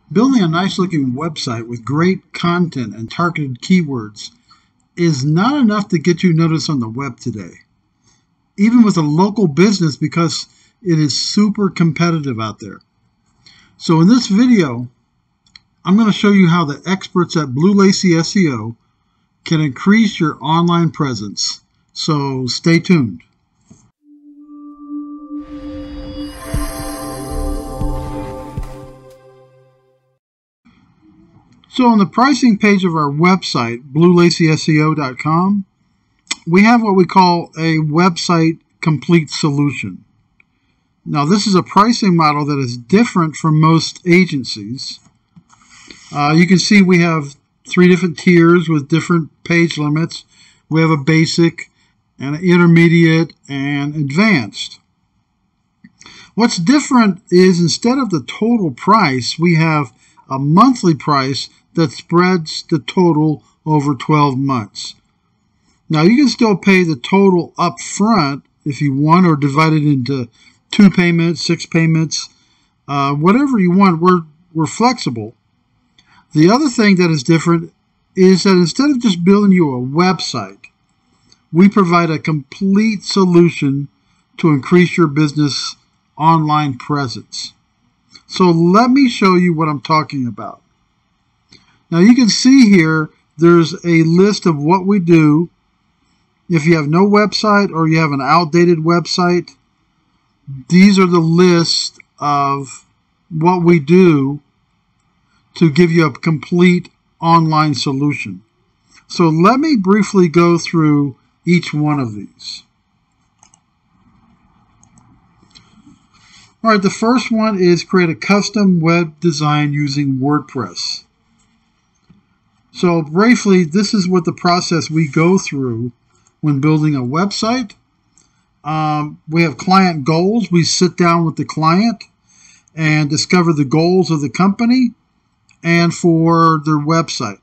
Building a nice looking website with great content and targeted keywords is not enough to get you noticed on the web today, even with a local business, because it is super competitive out there. So in this video, I'm going to show you how the experts at Lacy SEO can increase your online presence. So stay tuned. So on the pricing page of our website, LacySEO.com, we have what we call a website complete solution. Now this is a pricing model that is different from most agencies. You can see we have 3 different tiers with different page limits. We have a basic, an intermediate, and advanced. What's different is instead of the total price, we have a monthly price that spreads the total over 12 months. Now you can still pay the total up front if you want, or divide it into 2 payments, 6 payments, whatever you want. We're flexible. The other thing that is different is that instead of just building you a website, we provide a complete solution to increase your business online presence. So let me show you what I'm talking about. Now you can see here there's a list of what we do. If you have no website or you have an outdated website, these are the list of what we do to give you a complete online solution. So let me briefly go through each one of these. All right, the first one is create a custom web design using WordPress. So briefly, this is what the process we go through when building a website. We have client goals. We sit down with the client and discover the goals of the company and for their website.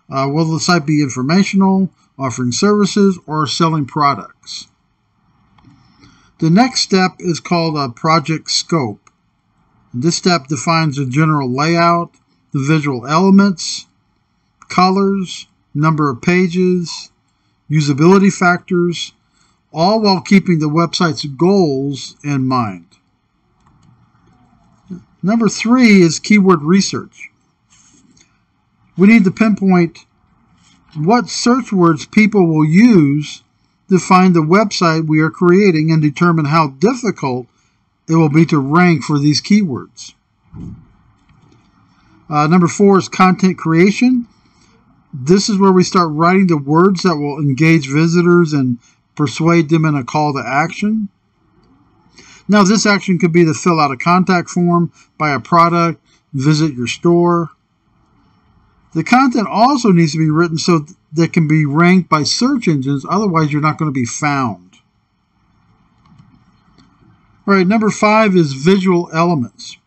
Will the site be informational, offering services, or selling products? The next step is called a project scope. This step defines the general layout, the visual elements, colors, number of pages, usability factors, all while keeping the website's goals in mind. Number 3 is keyword research. We need to pinpoint what search words people will use to find the website we are creating and determine how difficult it will be to rank for these keywords. Number 4 is content creation. This is where we start writing the words that will engage visitors and persuade them in a call to action. Now this action could be to fill out a contact form, buy a product, visit your store. The content also needs to be written so that it can be ranked by search engines, otherwise you're not going to be found. All right, number 5 is visual elements.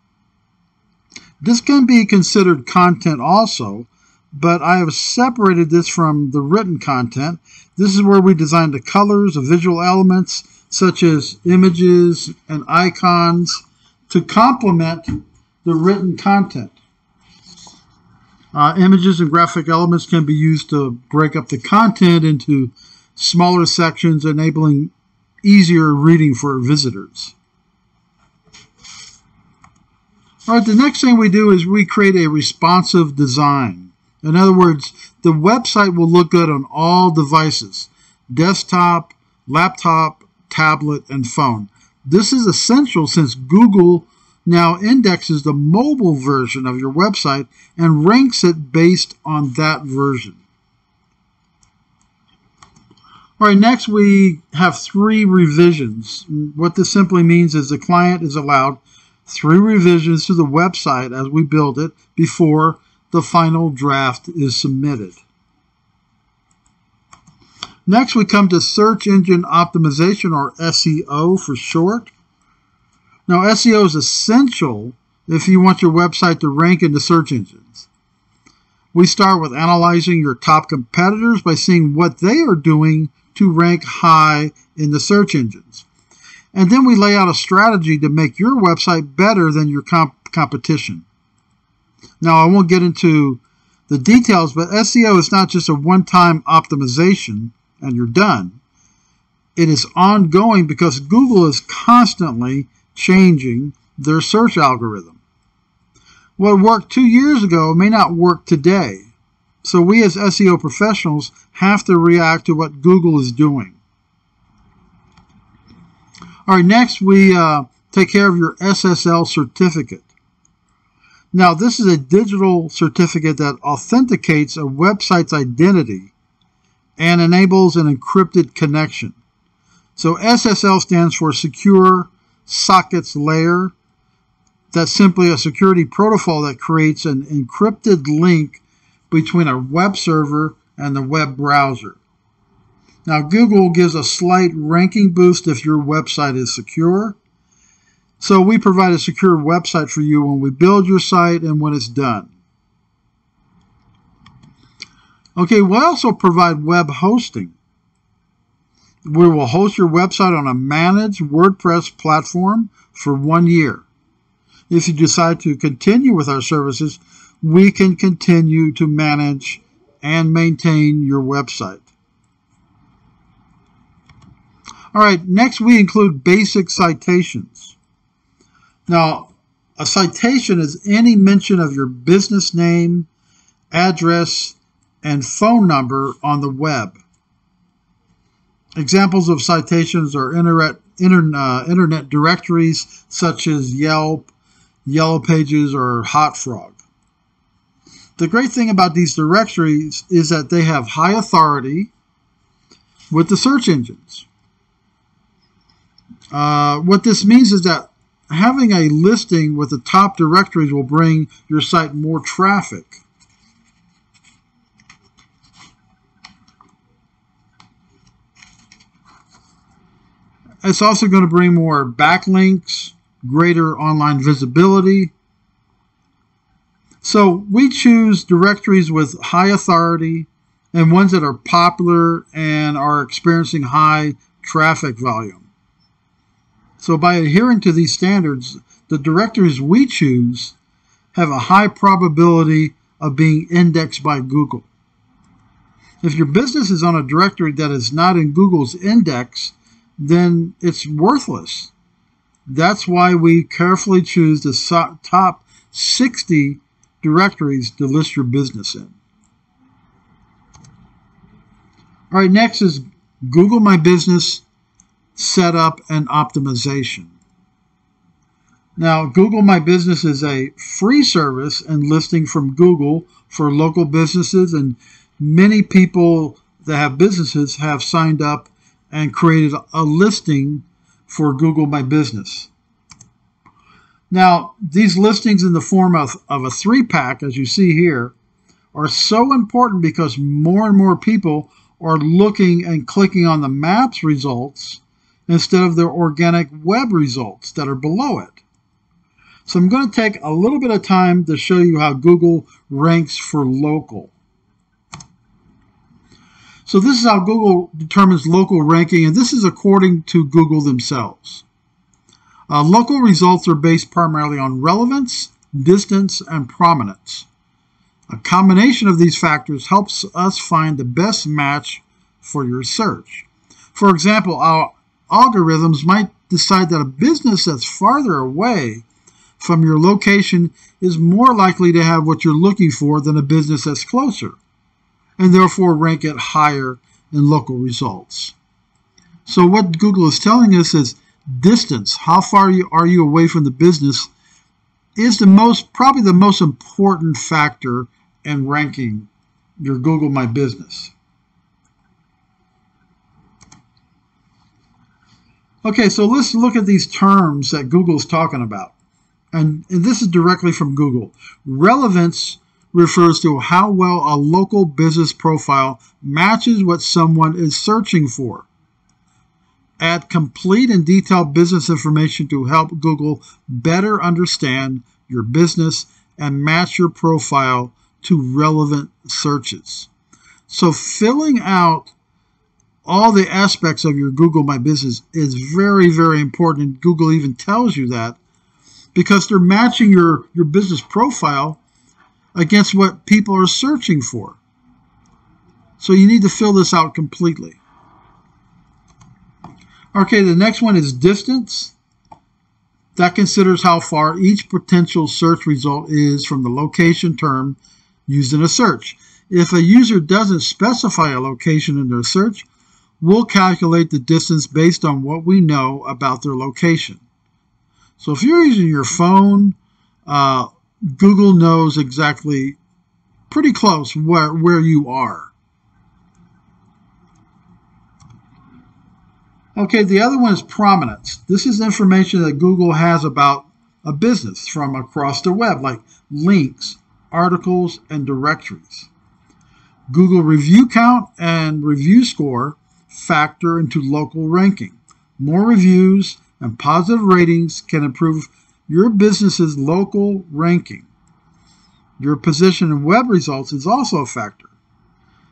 This can be considered content also, but I have separated this from the written content. This is where we design the colors of visual elements, such as images and icons, to complement the written content. Images and graphic elements can be used to break up the content into smaller sections, enabling easier reading for visitors. All right, the next thing we do is we create a responsive design. In other words, the website will look good on all devices: desktop, laptop, tablet, and phone. This is essential since Google now indexes the mobile version of your website and ranks it based on that version. All right, next we have 3 revisions. What this simply means is the client is allowed 3 revisions to the website as we build it before the final draft is submitted. Next, we come to search engine optimization, or SEO for short. Now, SEO is essential if you want your website to rank in the search engines. We start with analyzing your top competitors by seeing what they are doing to rank high in the search engines. And then we lay out a strategy to make your website better than your competition. Now, I won't get into the details, but SEO is not just a one-time optimization and you're done. It is ongoing because Google is constantly changing their search algorithm. What worked 2 years ago may not work today. So we as SEO professionals have to react to what Google is doing. All right, next we take care of your SSL certificate. Now, this is a digital certificate that authenticates a website's identity and enables an encrypted connection. So SSL stands for Secure Sockets Layer. That's simply a security protocol that creates an encrypted link between a web server and the web browser. Now, Google gives a slight ranking boost if your website is secure. So we provide a secure website for you when we build your site and when it's done. Okay, we also provide web hosting. We will host your website on a managed WordPress platform for 1 year. If you decide to continue with our services, we can continue to manage and maintain your website. All right, next we include basic citations. Now, a citation is any mention of your business name, address, and phone number on the web. Examples of citations are internet directories such as Yelp, Yellow Pages, or Hot Frog. The great thing about these directories is that they have high authority with the search engines. What this means is that having a listing with the top directories will bring your site more traffic. It's also going to bring more backlinks, greater online visibility. So we choose directories with high authority and ones that are popular and are experiencing high traffic volume. So by adhering to these standards, the directories we choose have a high probability of being indexed by Google. If your business is on a directory that is not in Google's index, then it's worthless. That's why we carefully choose the top 60 directories to list your business in. All right, next is Google My Business Setup and Optimization. Now, Google My Business is a free service and listing from Google for local businesses, and many people that have businesses have signed up and created a listing for Google My Business. Now, these listings in the form of a 3-pack, as you see here, are so important because more and more people are looking and clicking on the maps results instead of their organic web results that are below it. So I'm going to take a little bit of time to show you how Google ranks for local. So this is how Google determines local ranking, and this is according to Google themselves. Local results are based primarily on relevance, distance, and prominence. A combination of these factors helps us find the best match for your search. For example, our algorithms might decide that a business that's farther away from your location is more likely to have what you're looking for than a business that's closer, and therefore rank it higher in local results. So what Google is telling us is distance, how far are you away from the business, is probably the most important factor in ranking your Google My Business. Okay, so let's look at these terms that Google's talking about. And this is directly from Google. Relevance refers to how well a local business profile matches what someone is searching for. Add complete and detailed business information to help Google better understand your business and match your profile to relevant searches. So filling out all the aspects of your Google My Business is very, very important. Google even tells you that because they're matching your business profile against what people are searching for. So you need to fill this out completely. Okay, the next one is distance. That considers how far each potential search result is from the location term used in a search. If a user doesn't specify a location in their search, we'll calculate the distance based on what we know about their location. So if you're using your phone, Google knows exactly pretty close where you are. Okay, the other one is prominence. This is information that Google has about a business from across the web, like links, articles, and directories. Google review count and review score factor into local ranking. More reviews and positive ratings can improve your business's local ranking. Your position in web results is also a factor.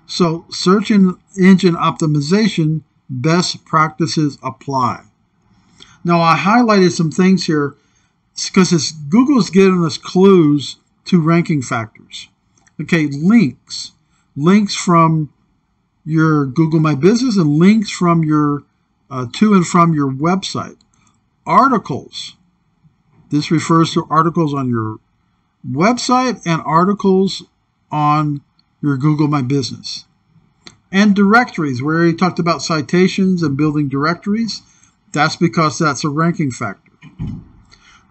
So search engine optimization best practices apply. Now I highlighted some things here because Google's giving us clues to ranking factors. Okay, links. Links from your Google My Business and links from your to and from your website. Articles. This refers to articles on your website and articles on your Google My Business. And directories, where he talked about citations and building directories. That's because that's a ranking factor.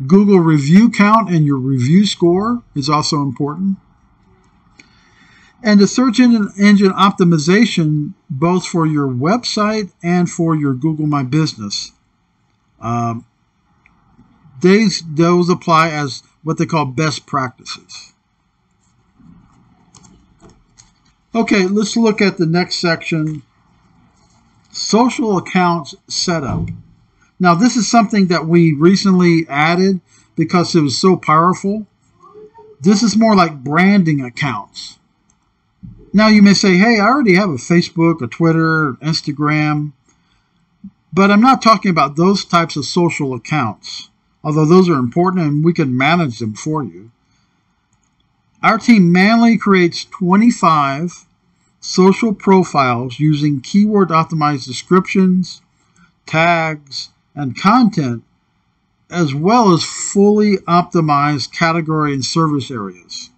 Google review count and your review score is also important. And the search engine optimization, both for your website and for your Google My Business, those apply as what they call best practices. Okay, let's look at the next section, social accounts setup. Now, this is something that we recently added because it was so powerful. This is more like branding accounts. Now, you may say, hey, I already have a Facebook, a Twitter, Instagram, but I'm not talking about those types of social accounts, although those are important and we can manage them for you. Our team manually creates 25 social profiles using keyword-optimized descriptions, tags, and content, as well as fully optimized category and service areas.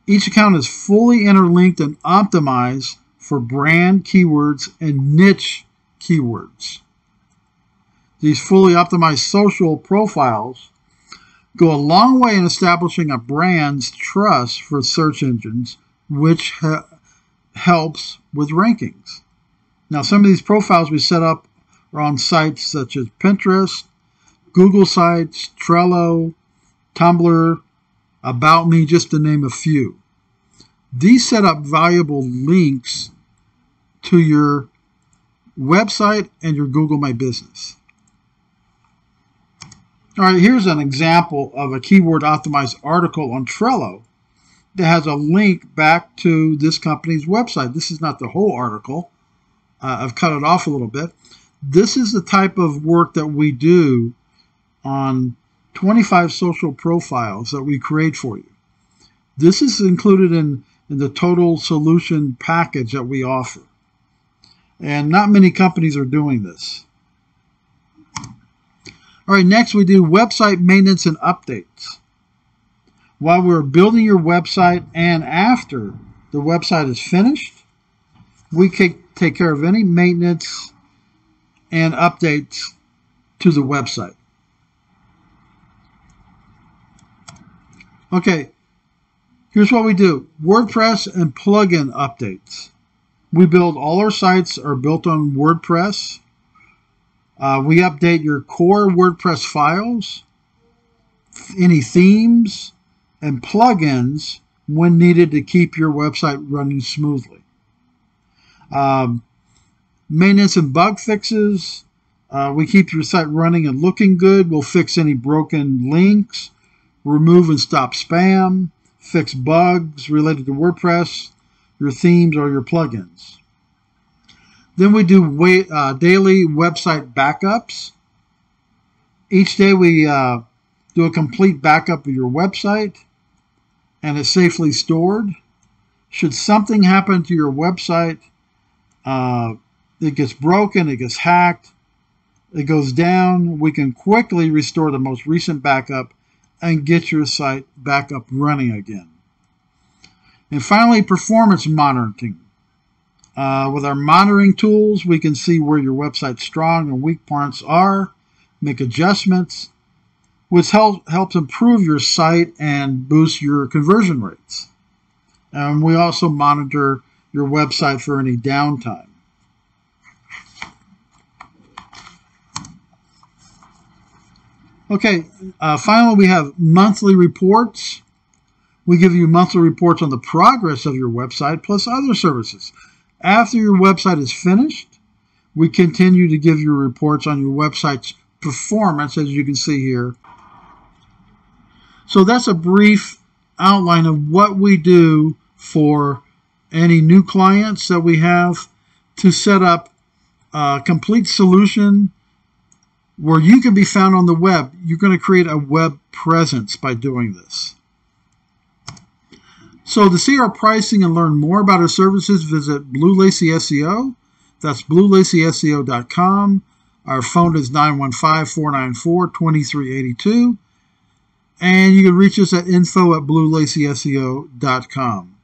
Each account is fully interlinked and optimized for brand keywords and niche keywords. These fully optimized social profiles go a long way in establishing a brand's trust for search engines, which helps with rankings. Now, some of these profiles we set up are on sites such as Pinterest, Google Sites, Trello, Tumblr, About Me, just to name a few. These set up valuable links to your website and your Google My Business. All right, here's an example of a keyword optimized article on Trello that has a link back to this company's website. This is not the whole article. I've cut it off a little bit. This is the type of work that we do on 25 social profiles that we create for you. This is included in the total solution package that we offer. And not many companies are doing this. All right, next we do website maintenance and updates. While we're building your website and after the website is finished, we can take care of any maintenance and updates to the website. Okay, here's what we do. WordPress and plugin updates. We build all our sites are built on WordPress. We update your core WordPress files, any themes, and plugins when needed to keep your website running smoothly. Maintenance and bug fixes. We keep your site running and looking good. We'll fix any broken links, remove and stop spam, fix bugs related to WordPress, your themes, or your plugins. Then we do daily website backups. Each day we do a complete backup of your website. and is safely stored. Should something happen to your website, it gets broken, it gets hacked, it goes down, we can quickly restore the most recent backup and get your site back up running again. And finally, performance monitoring. With our monitoring tools, we can see where your website's strong and weak parts are, make adjustments, which helps improve your site and boost your conversion rates. And we also monitor your website for any downtime. Okay, finally we have monthly reports. We give you monthly reports on the progress of your website plus other services. After your website is finished, we continue to give you reports on your website's performance, as you can see here. So that's a brief outline of what we do for any new clients that we have to set up a complete solution where you can be found on the web. You're going to create a web presence by doing this. So to see our pricing and learn more about our services, visit Blue Lacy SEO. That's bluelacyseo.com. Our phone is 915-494-2382. And you can reach us at info@bluelacyseo.com.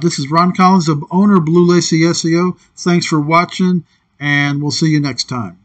This is Ron Collins, the owner of Blue Lacy SEO. Thanks for watching, and we'll see you next time.